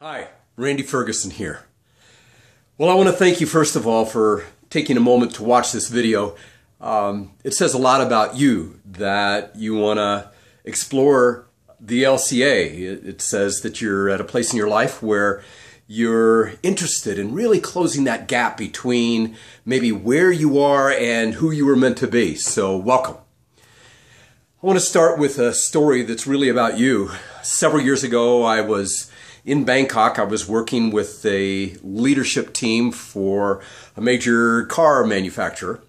Hi, Randy Ferguson here. Well, I want to thank you first of all for taking a moment to watch this video. It says a lot about you that you want to explore the LCA. It says that you're at a place in your life where you're interested in really closing that gap between maybe where you are and who you were meant to be. So welcome. I want to start with a story that's really about you. Several years ago, I was in Bangkok. I was working with a leadership team for a major car manufacturer.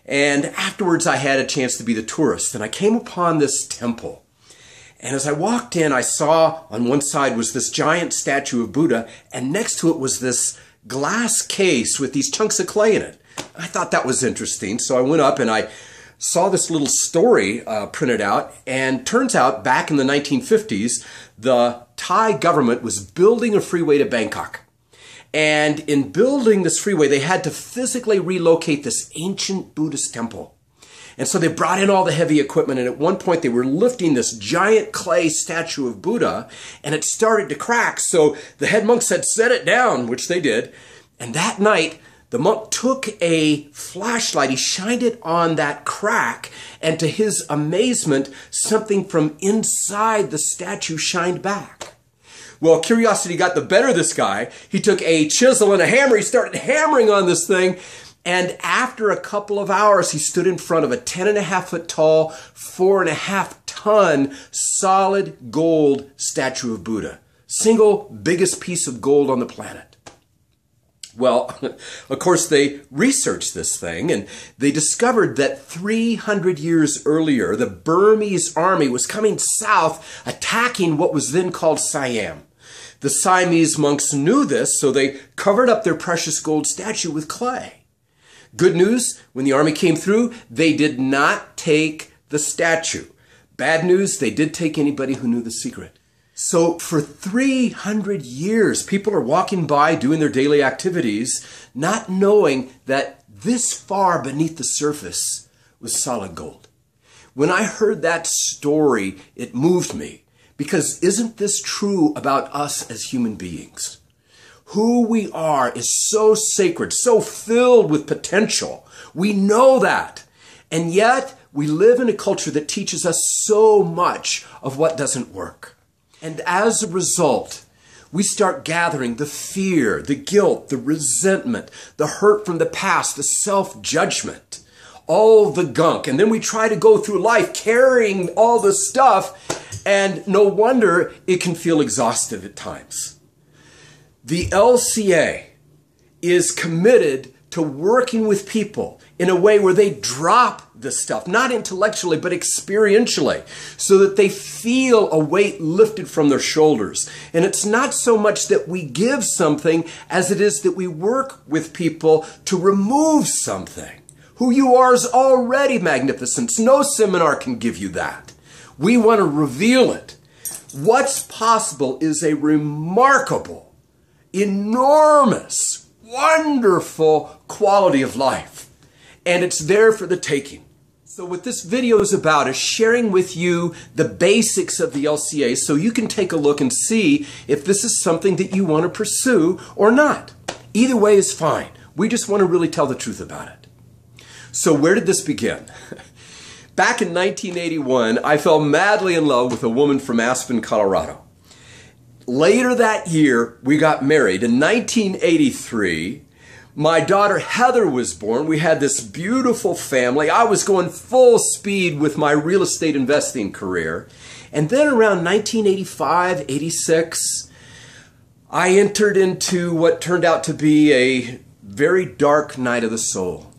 And afterwards, I had a chance to be the tourist. And I came upon this temple. And as I walked in, I saw on one side was this giant statue of Buddha. And next to it was this glass case with these chunks of clay in it. I thought that was interesting. So I went up and I saw this little story printed out, and turns out back in the 1950s, the Thai government was building a freeway to Bangkok. And in building this freeway, they had to physically relocate this ancient Buddhist temple. And so they brought in all the heavy equipment, and at one point they were lifting this giant clay statue of Buddha, and it started to crack. So the head monk said, "Set it down," which they did. And that night, the monk took a flashlight, he shined it on that crack, and to his amazement, something from inside the statue shined back. Well, curiosity got the better of this guy. He took a chisel and a hammer, he started hammering on this thing, and after a couple of hours, he stood in front of a 10.5-foot tall, 4.5-ton solid gold statue of Buddha. Single biggest piece of gold on the planet. Well, of course, they researched this thing, and they discovered that 300 years earlier, the Burmese army was coming south, attacking what was then called Siam. The Siamese monks knew this, so they covered up their precious gold statue with clay. Good news, when the army came through, they did not take the statue. Bad news, they did take anybody who knew the secret. So for 300 years, people are walking by doing their daily activities, not knowing that this far beneath the surface was solid gold. When I heard that story, it moved me, because isn't this true about us as human beings? Who we are is so sacred, so filled with potential. We know that. And yet we live in a culture that teaches us so much of what doesn't work. And as a result, we start gathering the fear, the guilt, the resentment, the hurt from the past, the self-judgment, all the gunk. And then we try to go through life carrying all the stuff, and no wonder it can feel exhaustive at times. The LCA is committed to working with people in a way where they drop the stuff, not intellectually, but experientially, so that they feel a weight lifted from their shoulders. And it's not so much that we give something as it is that we work with people to remove something. Who you are is already magnificent. No seminar can give you that. We want to reveal it. What's possible is a remarkable, enormous, wonderful quality of life. And it's there for the taking. So what this video is about is sharing with you the basics of the LCA so you can take a look and see if this is something that you want to pursue or not. Either way is fine. We just want to really tell the truth about it. So where did this begin? Back in 1981, I fell madly in love with a woman from Aspen, Colorado. Later that year, we got married. In 1983, my daughter Heather was born. We had this beautiful family. I was going full speed with my real estate investing career. And then around 1985, 86, I entered into what turned out to be a very dark night of the soul.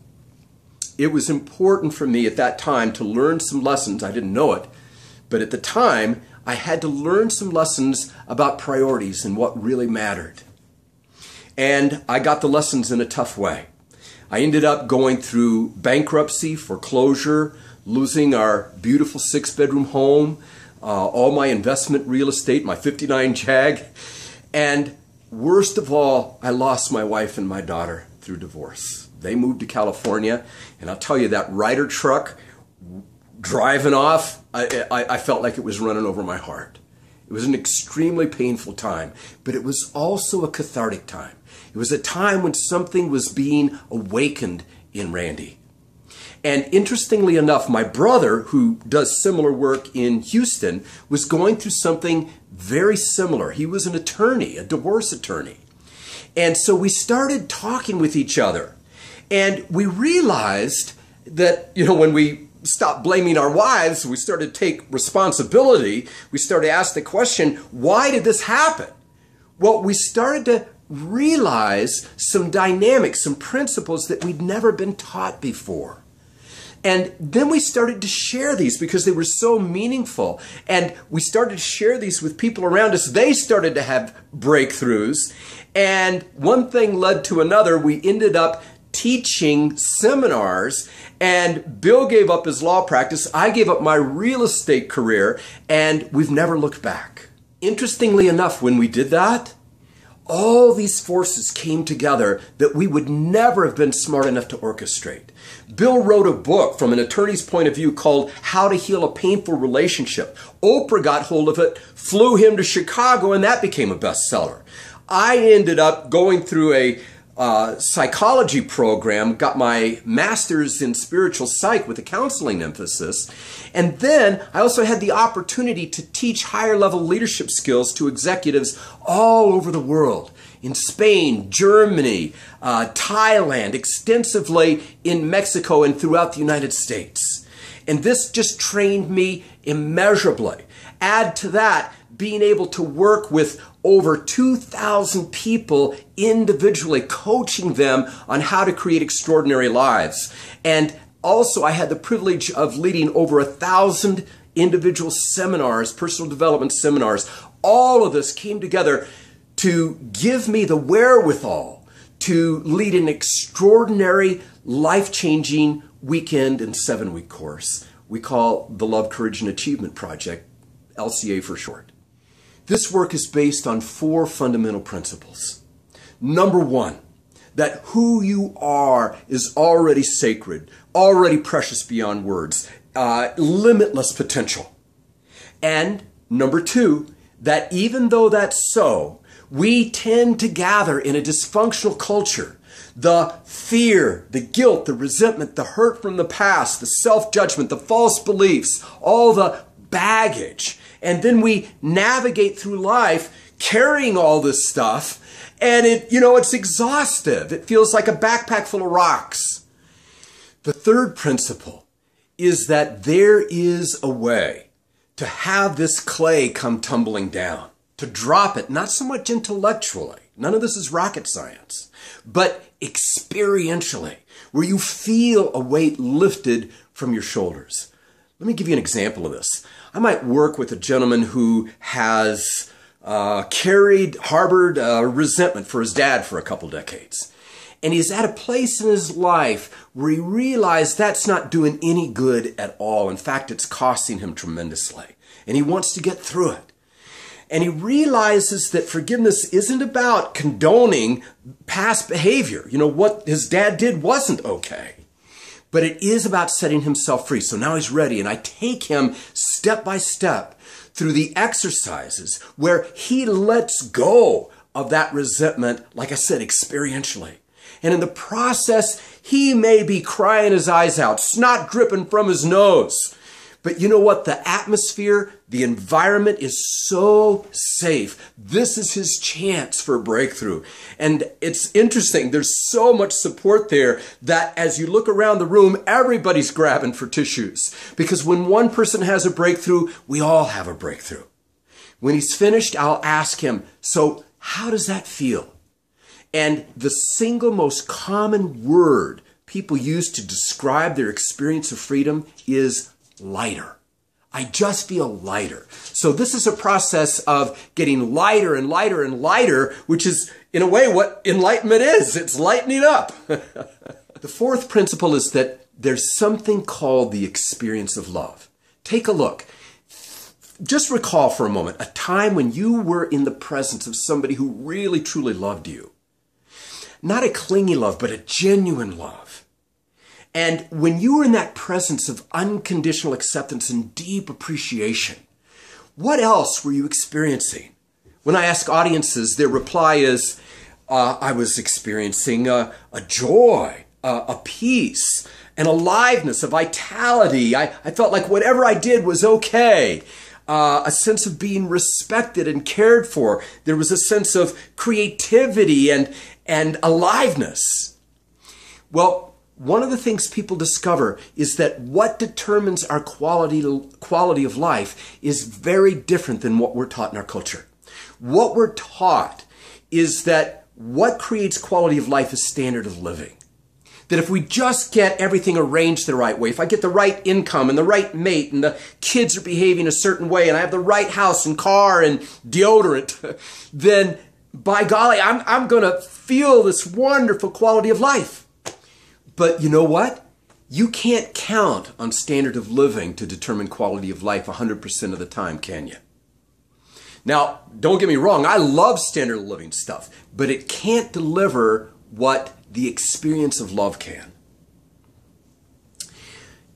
It was important for me at that time to learn some lessons. I didn't know it, but at the time, I had to learn some lessons about priorities and what really mattered. And I got the lessons in a tough way. I ended up going through bankruptcy, foreclosure, losing our beautiful 6-bedroom home, all my investment real estate, my 59 Jag. And worst of all, I lost my wife and my daughter through divorce. They moved to California, and I'll tell you, that Ryder truck driving off, I felt like it was running over my heart. It It was an extremely painful time, but it was also a cathartic time. It was a time when something was being awakened in Randy. And interestingly enough, my brother, who does similar work in Houston, was going through something very similar. He was an attorney, a divorce attorney. And so we started talking with each other. And we realized that, when we stopped blaming our wives, we started to take responsibility. We started to ask the question, why did this happen? Well, we started to realize some dynamics, some principles that we'd never been taught before. And then we started to share these because they were so meaningful. And we started to share these with people around us. They started to have breakthroughs. And one thing led to another. We ended up teaching seminars, and Bill gave up his law practice. I gave up my real estate career, and we've never looked back. Interestingly enough, when we did that, all these forces came together that we would never have been smart enough to orchestrate. Bill wrote a book from an attorney's point of view called How to Heal a Painful Relationship. Oprah got hold of it, flew him to Chicago, and that became a bestseller. I ended up going through a psychology program, got my master's in spiritual psych with a counseling emphasis. And then I also had the opportunity to teach higher level leadership skills to executives all over the world, in Spain, Germany, Thailand, extensively in Mexico and throughout the United States. And this just trained me immeasurably. Add to that, being able to work with over 2,000 people individually, coaching them on how to create extraordinary lives. And also, I had the privilege of leading over 1,000 individual seminars, personal development seminars. All of this came together to give me the wherewithal to lead an extraordinary, life-changing weekend and 7-week course we call the Love, Courage, and Achievement Project, LCA for short. This work is based on 4 fundamental principles. Number 1, that who you are is already sacred, already precious beyond words, limitless potential. And number 2, that even though that's so, we tend to gather in a dysfunctional culture. The fear, the guilt, the resentment, the hurt from the past, the self-judgment, the false beliefs, all the baggage. And then we navigate through life carrying all this stuff, and it's exhaustive. It feels like a backpack full of rocks. The third principle is that there is a way to have this clay come tumbling down, to drop it, not so much intellectually. None of this is rocket science, but experientially, where you feel a weight lifted from your shoulders. Let me give you an example of this. I might work with a gentleman who has harbored resentment for his dad for a couple decades. And he's at a place in his life where he realized that's not doing any good at all. In fact, it's costing him tremendously. And he wants to get through it. And he realizes that forgiveness isn't about condoning past behavior. What his dad did wasn't okay. But it is about setting himself free. So now he's ready. And I take him step by step through the exercises where he lets go of that resentment, like I said, experientially. And in the process, he may be crying his eyes out, snot dripping from his nose. But you know what? The atmosphere, the environment is so safe. This is his chance for a breakthrough. And it's interesting. There's so much support there that as you look around the room, everybody's grabbing for tissues. Because when one person has a breakthrough, we all have a breakthrough. When he's finished, I'll ask him, so how does that feel? And the single most common word people use to describe their experience of freedom is lighter. I just feel lighter. So this is a process of getting lighter and lighter and lighter, which is in a way what enlightenment is. It's lightening up. The fourth principle is that there's something called the experience of love. Take a look. Just recall for a moment a time when you were in the presence of somebody who really truly loved you. Not a clingy love, but a genuine love. And when you were in that presence of unconditional acceptance and deep appreciation, What else were you experiencing? When I ask audiences, their reply is, I was experiencing a joy, a peace, an aliveness, a vitality. I felt like whatever I did was okay. A sense of being respected and cared for. There was a sense of creativity and aliveness. Well, one of the things people discover is that what determines our quality of life is very different than what we're taught in our culture. What we're taught is that what creates quality of life is standard of living. That if we just get everything arranged the right way, if I get the right income and the right mate and the kids are behaving a certain way and I have the right house and car and deodorant, then by golly, I'm going to feel this wonderful quality of life. But you know what? You can't count on standard of living to determine quality of life 100% of the time, can you? Now, don't get me wrong, I love standard of living stuff, but it can't deliver what the experience of love can.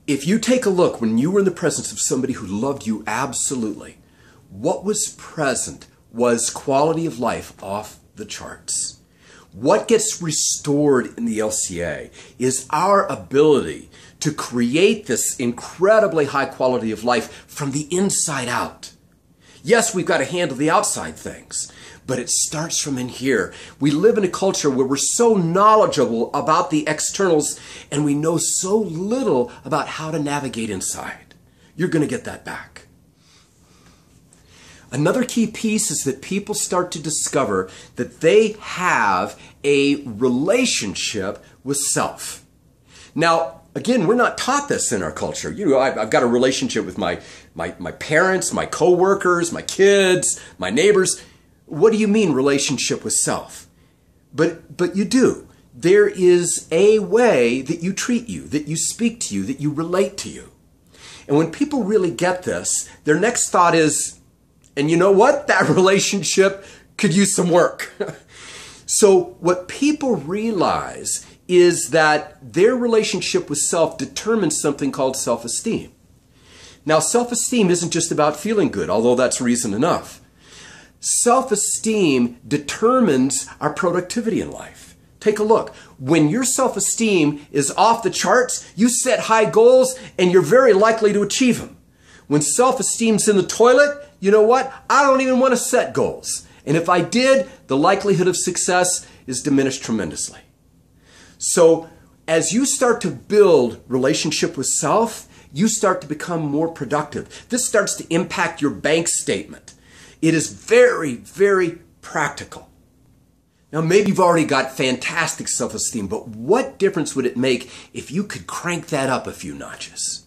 If you take a look when you were in the presence of somebody who loved you absolutely, what was present was quality of life off the charts. What gets restored in the LCA is our ability to create this incredibly high quality of life from the inside out. Yes, we've got to handle the outside things, but it starts from in here. We live in a culture where we're so knowledgeable about the externals and we know so little about how to navigate inside. You're going to get that back. Another key piece is that people start to discover that they have a relationship with self. Now, again, we're not taught this in our culture. You know, I've got a relationship with my parents, my coworkers, my kids, my neighbors. What do you mean relationship with self? But you do. There is a way that you treat you, that you speak to you, that you relate to you. And when people really get this, their next thought is, and you know what? That relationship could use some work. So what people realize is that their relationship with self determines something called self-esteem. Now, self-esteem isn't just about feeling good, although that's reason enough. Self-esteem determines our productivity in life. Take a look. When your self-esteem is off the charts, you set high goals and you're very likely to achieve them. When self-esteem's in the toilet, you know what? I don't even want to set goals. And if I did, the likelihood of success is diminished tremendously. So as you start to build relationship with self, you start to become more productive. This starts to impact your bank statement. It is very, very practical. Now, maybe you've already got fantastic self-esteem, but what difference would it make if you could crank that up a few notches?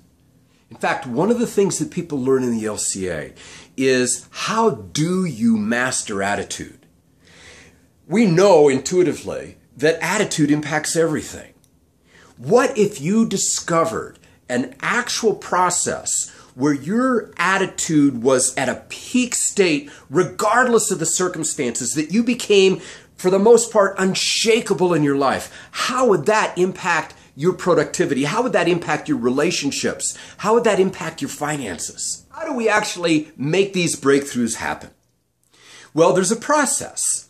In fact, one of the things that people learn in the LCA is how do you master attitude? We know intuitively that attitude impacts everything. What if you discovered an actual process where your attitude was at a peak state regardless of the circumstances, that you became, for the most part, unshakable in your life? How would that impact your productivity? How would that impact your relationships? How would that impact your finances? How do we actually make these breakthroughs happen? Well, there's a process.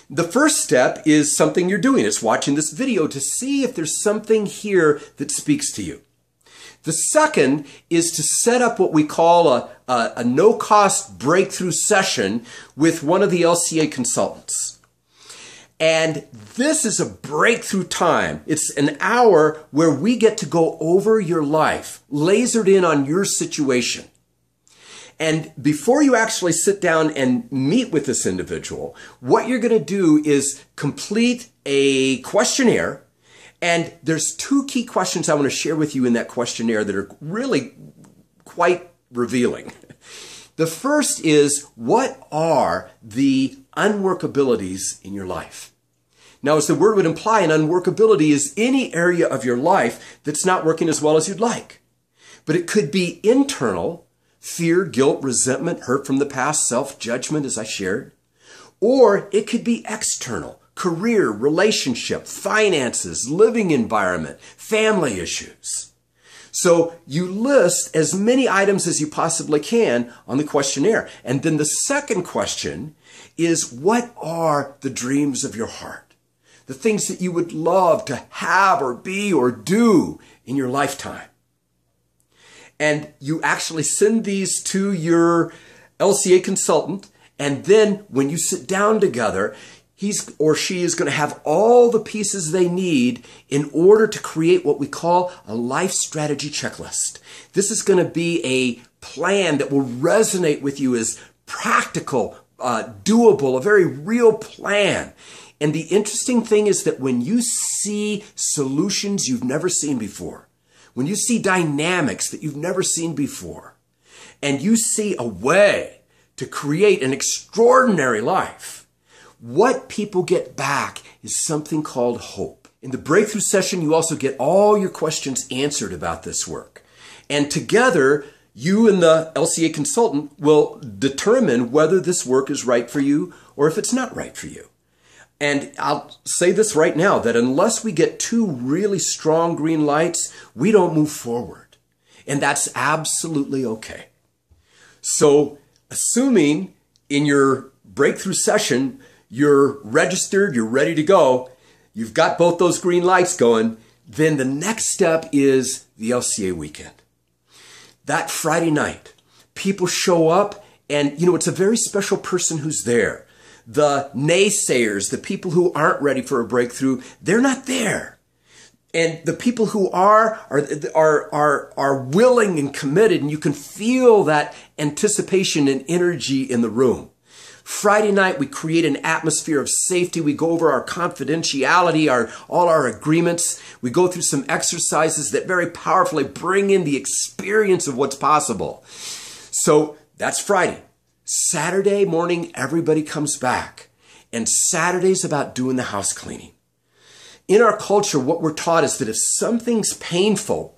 The first step is something you're doing. It's watching this video to see if there's something here that speaks to you. The second is to set up what we call a no-cost breakthrough session with one of the LCA consultants. And this is a breakthrough time. It's an hour where we get to go over your life, lasered in on your situation. And before you actually sit down and meet with this individual, what you're going to do is complete a questionnaire. And there's two key questions I want to share with you in that questionnaire that are really quite revealing. The first is, what are the unworkabilities in your life? Now, as the word would imply, an unworkability is any area of your life that's not working as well as you'd like. But it could be internal, fear, guilt, resentment, hurt from the past, self-judgment, as I shared. Or it could be external, career, relationship, finances, living environment, family issues. So you list as many items as you possibly can on the questionnaire. And then the second question is, what are the dreams of your heart? The things that you would love to have or be or do in your lifetime. And you actually send these to your LCA consultant. And then when you sit down together, he's or she is going to have all the pieces they need in order to create what we call a life strategy checklist. This is going to be a plan that will resonate with you as practical, doable, a very real plan. And the interesting thing is that when you see solutions you've never seen before, when you see dynamics that you've never seen before, and you see a way to create an extraordinary life, what people get back is something called hope. In the breakthrough session, you also get all your questions answered about this work. And together, you and the LCA consultant will determine whether this work is right for you or if it's not right for you. And I'll say this right now, that unless we get two really strong green lights, we don't move forward. And that's absolutely okay. So, assuming in your breakthrough session, you're registered, you're ready to go, you've got both those green lights going, then the next step is the LCA weekend. That Friday night, people show up and, it's a very special person who's there. The naysayers, the people who aren't ready for a breakthrough, they're not there. And the people who are willing and committed, and you can feel that anticipation and energy in the room. Friday night, we create an atmosphere of safety. We go over our confidentiality, all our agreements. We go through some exercises that very powerfully bring in the experience of what's possible. So that's Friday. Saturday morning, everybody comes back. And Saturday's about doing the house cleaning. In our culture, what we're taught is that if something's painful,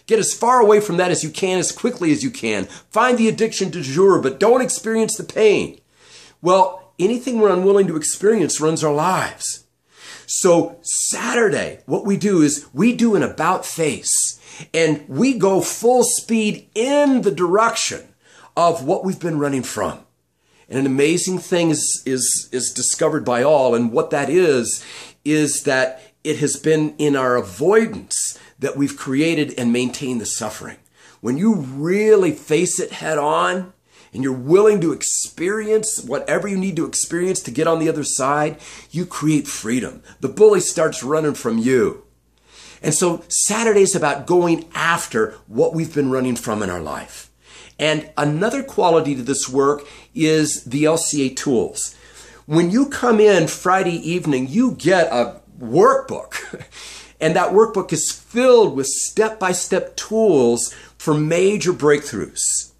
get as far away from that as you can, as quickly as you can. Find the addiction du jour, but don't experience the pain. Well, anything we're unwilling to experience runs our lives. So Saturday, what we do is we do an about face, and we go full speed in the direction of what we've been running from. And an amazing thing is discovered by all, and what that is that it has been in our avoidance that we've created and maintained the suffering. When you really face it head on, and you're willing to experience whatever you need to experience to get on the other side, you create freedom. The bully starts running from you. And so Saturday's about going after what we've been running from in our life. And another quality to this work is the LCA tools. When you come in Friday evening, you get a workbook. And that workbook is filled with step-by-step tools for major breakthroughs.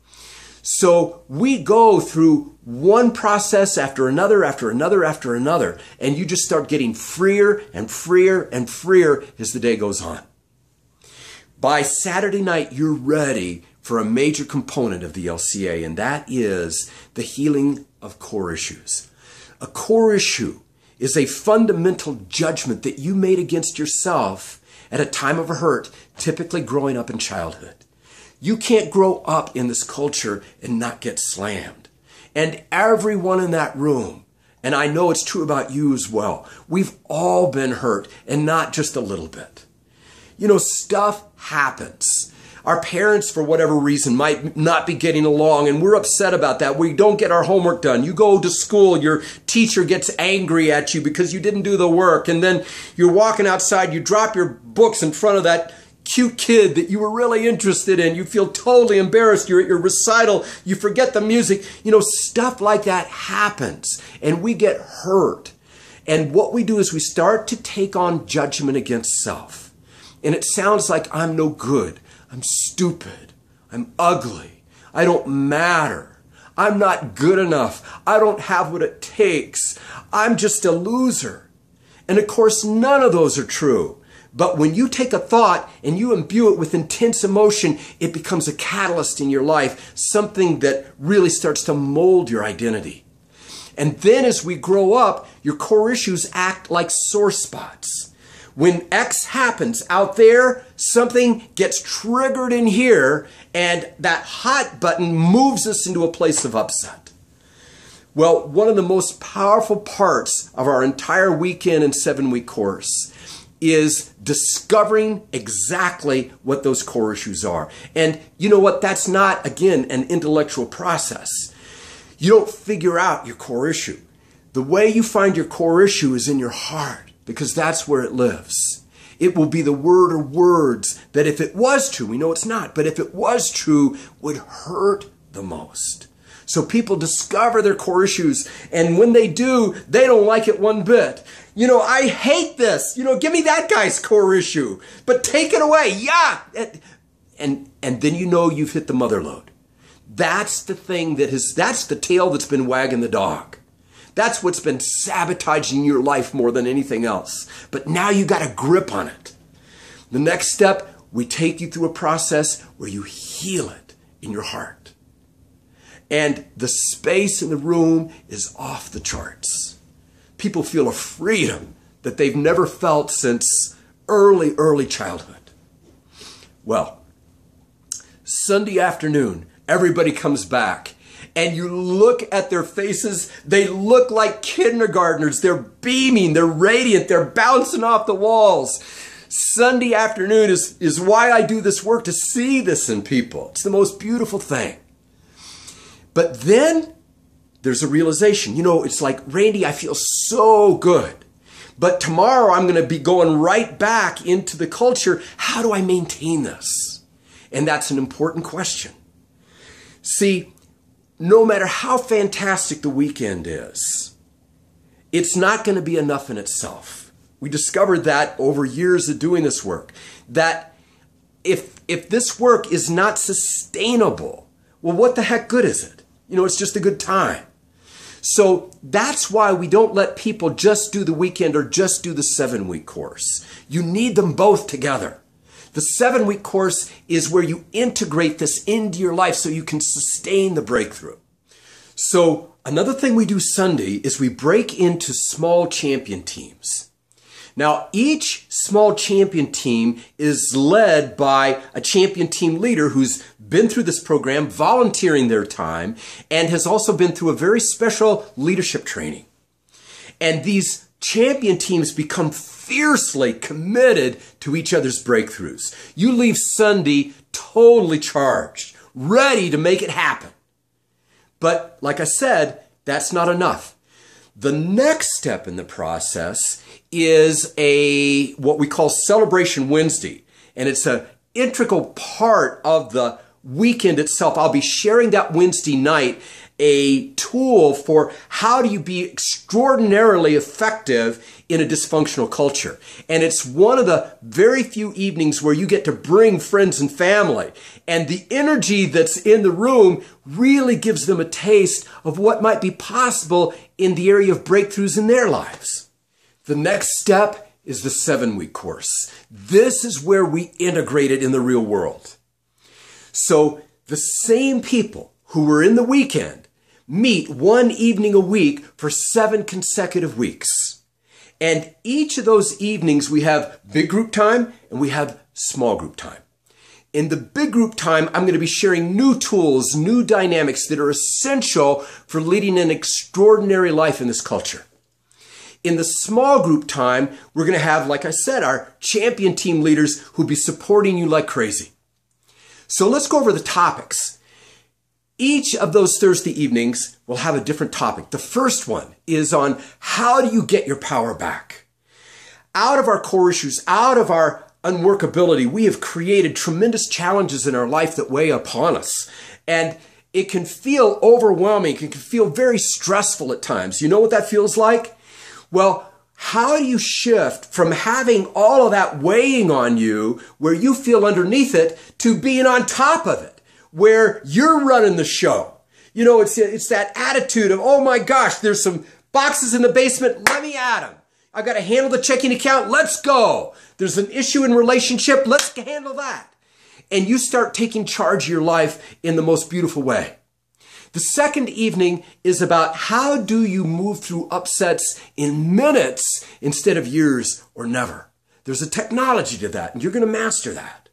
So we go through one process after another, after another, after another, and you just start getting freer and freer and freer as the day goes on. By Saturday night, you're ready for a major component of the LCA, and that is the healing of core issues. A core issue is a fundamental judgment that you made against yourself at a time of hurt, typically growing up in childhood. You can't grow up in this culture and not get slammed. And everyone in that room, and I know it's true about you as well, we've all been hurt, and not just a little bit. Stuff happens. Our parents, for whatever reason, might not be getting along, and we're upset about that. We don't get our homework done. You go to school, your teacher gets angry at you because you didn't do the work, and then you're walking outside, you drop your books in front of that cute kid that you were really interested in. You feel totally embarrassed. You're at your recital. You forget the music. Stuff like that happens, and we get hurt. And what we do is we start to take on judgment against self. And it sounds like I'm no good. I'm stupid. I'm ugly. I don't matter. I'm not good enough. I don't have what it takes. I'm just a loser. And of course, none of those are true. But when you take a thought and you imbue it with intense emotion, it becomes a catalyst in your life, something that really starts to mold your identity. And then as we grow up, your core issues act like sore spots. When X happens out there, something gets triggered in here, and that hot button moves us into a place of upset. Well, one of the most powerful parts of our entire weekend and 7-week course is discovering exactly what those core issues are. And you know what? That's not, again, an intellectual process. You don't figure out your core issue. The way you find your core issue is in your heart, because that's where it lives. It will be the word or words that, if it was true, we know it's not, but if it was true, would hurt the most. So people discover their core issues, and when they do, they don't like it one bit. You know, I hate this. You know, give me that guy's core issue, but take it away. Yeah. And then you know you've hit the mother lode. That's the thing that's the tail that's been wagging the dog. That's what's been sabotaging your life more than anything else. But now you got a grip on it. The next step, we take you through a process where you heal it in your heart. And the space in the room is off the charts. People feel a freedom that they've never felt since early childhood. Well, Sunday afternoon, everybody comes back, and you look at their faces, they look like kindergartners. They're beaming, they're radiant, they're bouncing off the walls. Sunday afternoon is why I do this work, to see this in people. It's the most beautiful thing. But then there's a realization. You know, it's like, Randy, I feel so good, but tomorrow I'm going to be going right back into the culture. How do I maintain this? And that's an important question. See, no matter how fantastic the weekend is, it's not going to be enough in itself. We discovered that over years of doing this work, that if this work is not sustainable, well, what the heck good is it? You know, it's just a good time. So that's why we don't let people just do the weekend or just do the 7-week course. You need them both together. The 7-week course is where you integrate this into your life so you can sustain the breakthrough. So another thing we do Sunday is we break into small champion teams. Now, each small champion team is led by a champion team leader who's been through this program, volunteering their time, and has also been through a very special leadership training. And these champion teams become fiercely committed to each other's breakthroughs. You leave Sunday totally charged, ready to make it happen. But like I said, that's not enough. The next step in the process is what we call Celebration Wednesday. And it's an integral part of the weekend itself. I'll be sharing that Wednesday night a tool for how do you be extraordinarily effective in a dysfunctional culture. And it's one of the very few evenings where you get to bring friends and family. And the energy that's in the room really gives them a taste of what might be possible in the area of breakthroughs in their lives. The next step is the 7-week course. This is where we integrate it in the real world. So the same people who were in the weekend meet one evening a week for 7 consecutive weeks. And each of those evenings we have big group time and we have small group time. In the big group time, I'm going to be sharing new tools, new dynamics that are essential for leading an extraordinary life in this culture. In the small group time, we're going to have, like I said, our champion team leaders who'll be supporting you like crazy. So let's go over the topics. Each of those Thursday evenings will have a different topic. The first one is on how do you get your power back? Out of our core issues, out of our unworkability, we have created tremendous challenges in our life that weigh upon us. And it can feel overwhelming. It can feel very stressful at times. You know what that feels like? Well, how do you shift from having all of that weighing on you, where you feel underneath it, to being on top of it, where you're running the show? You know, it's that attitude of, oh my gosh, there's some boxes in the basement, let me at them. I've got to handle the checking account, let's go. There's an issue in relationship, let's handle that. And you start taking charge of your life in the most beautiful way. The second evening is about how do you move through upsets in minutes instead of years or never. There's a technology to that, and you're going to master that.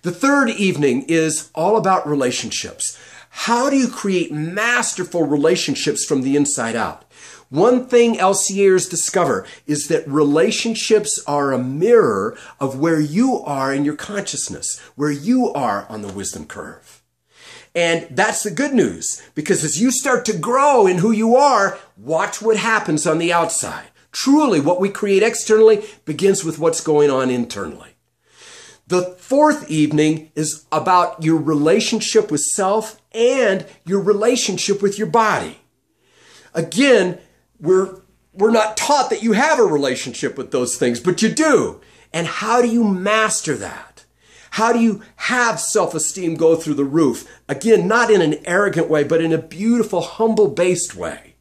The third evening is all about relationships. How do you create masterful relationships from the inside out? One thing LCAers discover is that relationships are a mirror of where you are in your consciousness, where you are on the wisdom curve. And that's the good news, because as you start to grow in who you are, watch what happens on the outside. Truly, what we create externally begins with what's going on internally. The fourth evening is about your relationship with self and your relationship with your body. Again, we're not taught that you have a relationship with those things, but you do. And how do you master that? How do you have self-esteem go through the roof? Again, not in an arrogant way, but in a beautiful, humble-based way.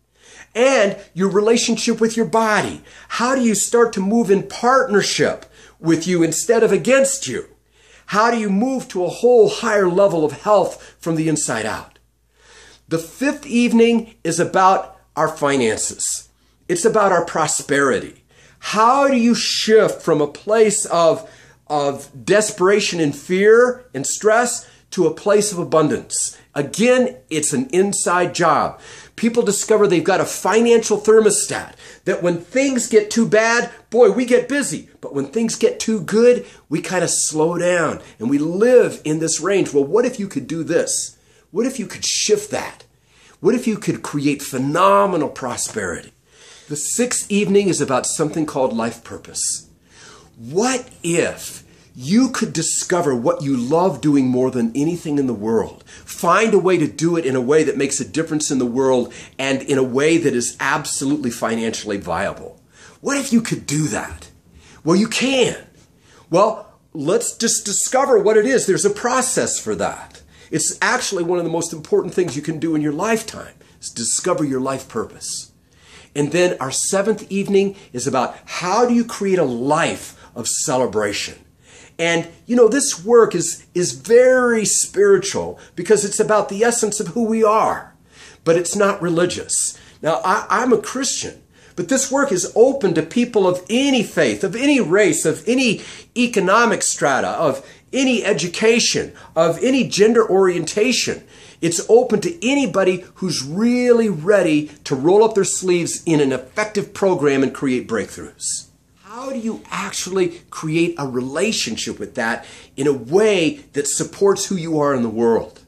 And your relationship with your body. How do you start to move in partnership with you instead of against you? How do you move to a whole higher level of health from the inside out? The fifth evening is about our finances. It's about our prosperity. How do you shift from a place of desperation and fear and stress to a place of abundance? Again, it's an inside job. People discover they've got a financial thermostat, that when things get too bad, boy, we get busy. But when things get too good, we kind of slow down and we live in this range. Well, what if you could do this? What if you could shift that? What if you could create phenomenal prosperity? The sixth evening is about something called life purpose. What if you could discover what you love doing more than anything in the world? Find a way to do it in a way that makes a difference in the world and in a way that is absolutely financially viable. What if you could do that? Well, you can. Well, let's just discover what it is. There's a process for that. It's actually one of the most important things you can do in your lifetime, is discover your life purpose. And then our seventh evening is about how do you create a life of celebration? And, you know, this work is very spiritual because it's about the essence of who we are, but it's not religious. Now, I'm a Christian, but this work is open to people of any faith, of any race, of any economic strata, of any education, of any gender orientation. It's open to anybody who's really ready to roll up their sleeves in an effective program and create breakthroughs. How do you actually create a relationship with that in a way that supports who you are in the world?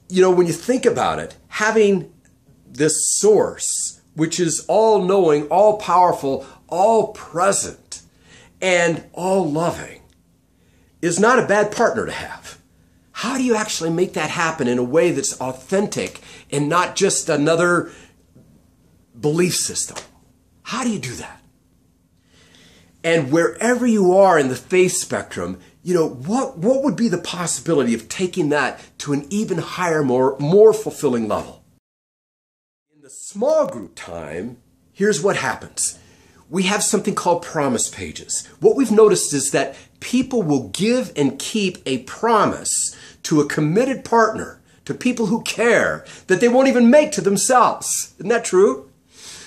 You know, when you think about it, having this source, which is all-knowing, all-powerful, all-present, and all-loving, is not a bad partner to have. How do you actually make that happen in a way that's authentic and not just another belief system? How do you do that? And wherever you are in the faith spectrum, you know, what would be the possibility of taking that to an even higher, more fulfilling level? In the small group time, here's what happens. We have something called promise pages. What we've noticed is that people will give and keep a promise to a committed partner, to people who care, that they won't even make to themselves. Isn't that true?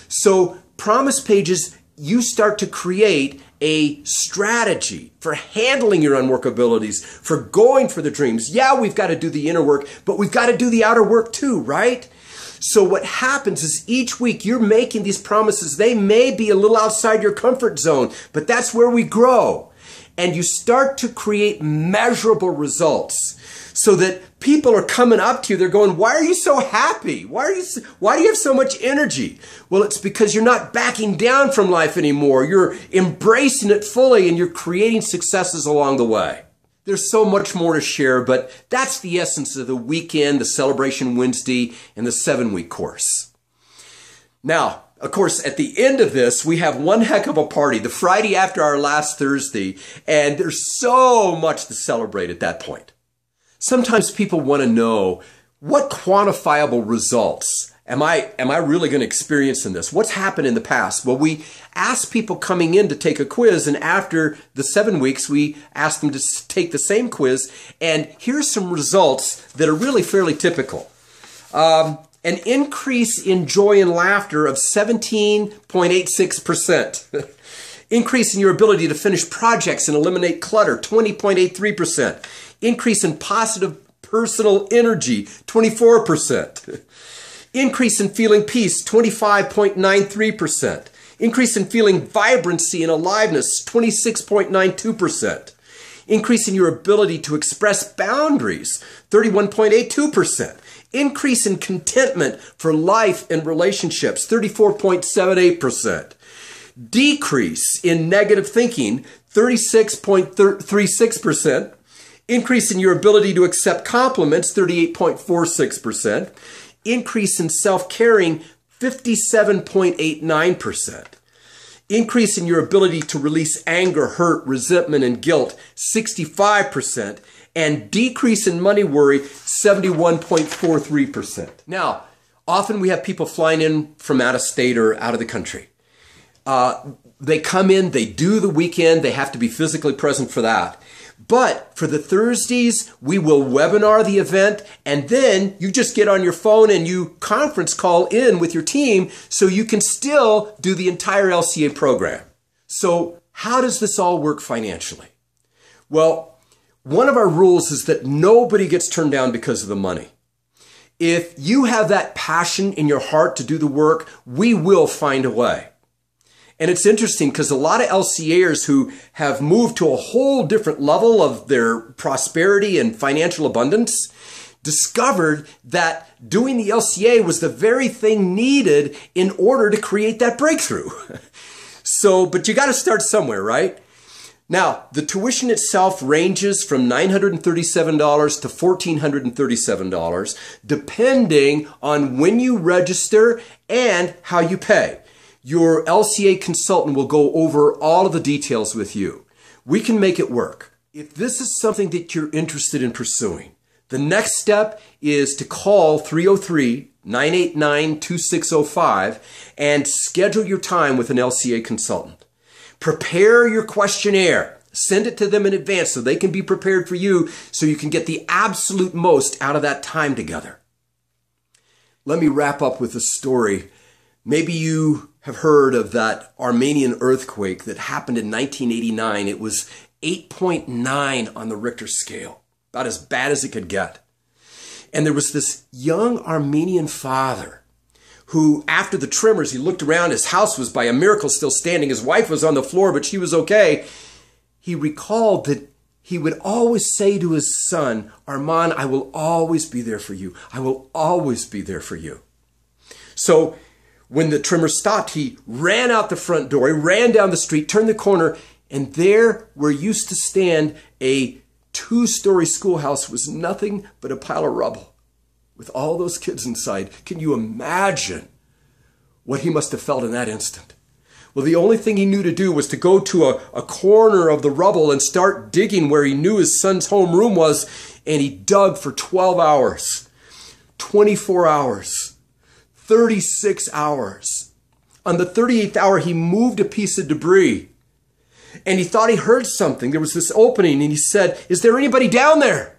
So promise pages, you start to create a strategy for handling your unworkabilities, for going for the dreams. Yeah, we've got to do the inner work, but we've got to do the outer work too, right? So what happens is each week you're making these promises. They may be a little outside your comfort zone, but that's where we grow. And you start to create measurable results so that people are coming up to you. They're going, why are you so happy? Why do you have so much energy? Well, it's because you're not backing down from life anymore. You're embracing it fully and you're creating successes along the way. There's so much more to share, but that's the essence of the weekend, the Celebration Wednesday, and the 7-week course. Now, of course, at the end of this, we have one heck of a party, the Friday after our last Thursday, and there's so much to celebrate at that point. Sometimes people want to know, what quantifiable results am I really going to experience in this? What's happened in the past? Well, we ask people coming in to take a quiz, and after the 7 weeks, we ask them to take the same quiz, and here's some results that are really fairly typical. An increase in joy and laughter of 17.86%. Increase in your ability to finish projects and eliminate clutter, 20.83%. Increase in positive personal energy, 24%. Increase in feeling peace, 25.93%. Increase in feeling vibrancy and aliveness, 26.92%. Increase in your ability to express boundaries, 31.82%. Increase in contentment for life and relationships, 34.78%. Decrease in negative thinking, 36.36%. Increase in your ability to accept compliments, 38.46%. Increase in self-caring, 57.89%. Increase in your ability to release anger, hurt, resentment, and guilt, 65%. And decrease in money worry, 71.43%. Now, often we have people flying in from out of state or out of the country. They come in, they do the weekend, they have to be physically present for that. But for the Thursdays, we will webinar the event, and then you just get on your phone and you conference call in with your team so you can still do the entire LCA program. So how does this all work financially? Well, one of our rules is that nobody gets turned down because of the money. If you have that passion in your heart to do the work, we will find a way. And it's interesting because a lot of LCAers who have moved to a whole different level of their prosperity and financial abundance discovered that doing the LCA was the very thing needed in order to create that breakthrough. But you got to start somewhere, right? Now, the tuition itself ranges from $937 to $1,437, depending on when you register and how you pay. Your LCA consultant will go over all of the details with you. We can make it work. If this is something that you're interested in pursuing, the next step is to call 303-989-2605 and schedule your time with an LCA consultant. Prepare your questionnaire. Send it to them in advance so they can be prepared for you so you can get the absolute most out of that time together. Let me wrap up with a story. Maybe you have heard of that Armenian earthquake that happened in 1989. It was 8.9 on the Richter scale, about as bad as it could get. And there was this young Armenian father who, after the tremors, he looked around. His house was by a miracle still standing. His wife was on the floor, but she was okay. He recalled that he would always say to his son, "Arman, I will always be there for you. I will always be there for you." So when the tremor stopped, he ran out the front door, he ran down the street, turned the corner, and there where used to stand a 2-story schoolhouse was nothing but a pile of rubble with all those kids inside. Can you imagine what he must have felt in that instant? Well, the only thing he knew to do was to go to a corner of the rubble and start digging where he knew his son's homeroom was, and he dug for 12 hours, 24 hours, 36 hours. On the 38th hour, he moved a piece of debris, and he thought he heard something. There was this opening, and he said, "Is there anybody down there?"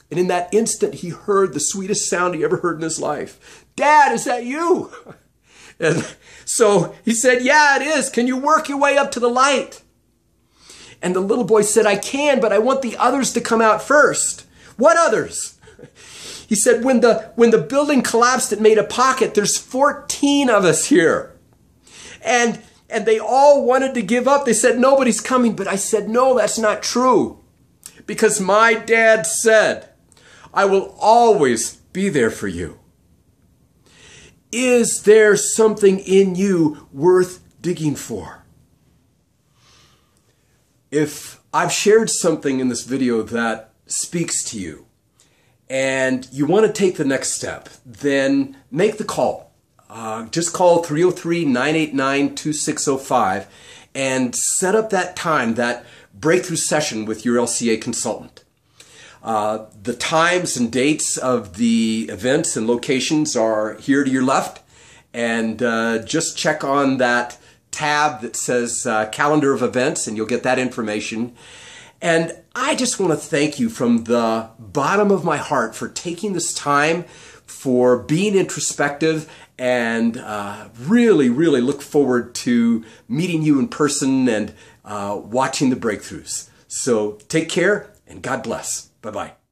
And in that instant, he heard the sweetest sound he ever heard in his life. "Dad, is that you?" And so he said, "Yeah, it is. Can you work your way up to the light?" And the little boy said, "I can, but I want the others to come out first." "What others?" He said, when the building collapsed, it made a pocket. There's 14 of us here. And they all wanted to give up. They said, "Nobody's coming." But I said, "No, that's not true. Because my dad said, I will always be there for you." Is there something in you worth digging for? If I've shared something in this video that speaks to you and you want to take the next step, then make the call. Just call 303-989-2605 and set up that time, that breakthrough session with your LCA consultant. The times and dates of the events and locations are here to your left. And just check on that tab that says calendar of events and you'll get that information. And I just want to thank you from the bottom of my heart for taking this time, for being introspective, and really, really look forward to meeting you in person and watching the breakthroughs. So take care and God bless. Bye-bye.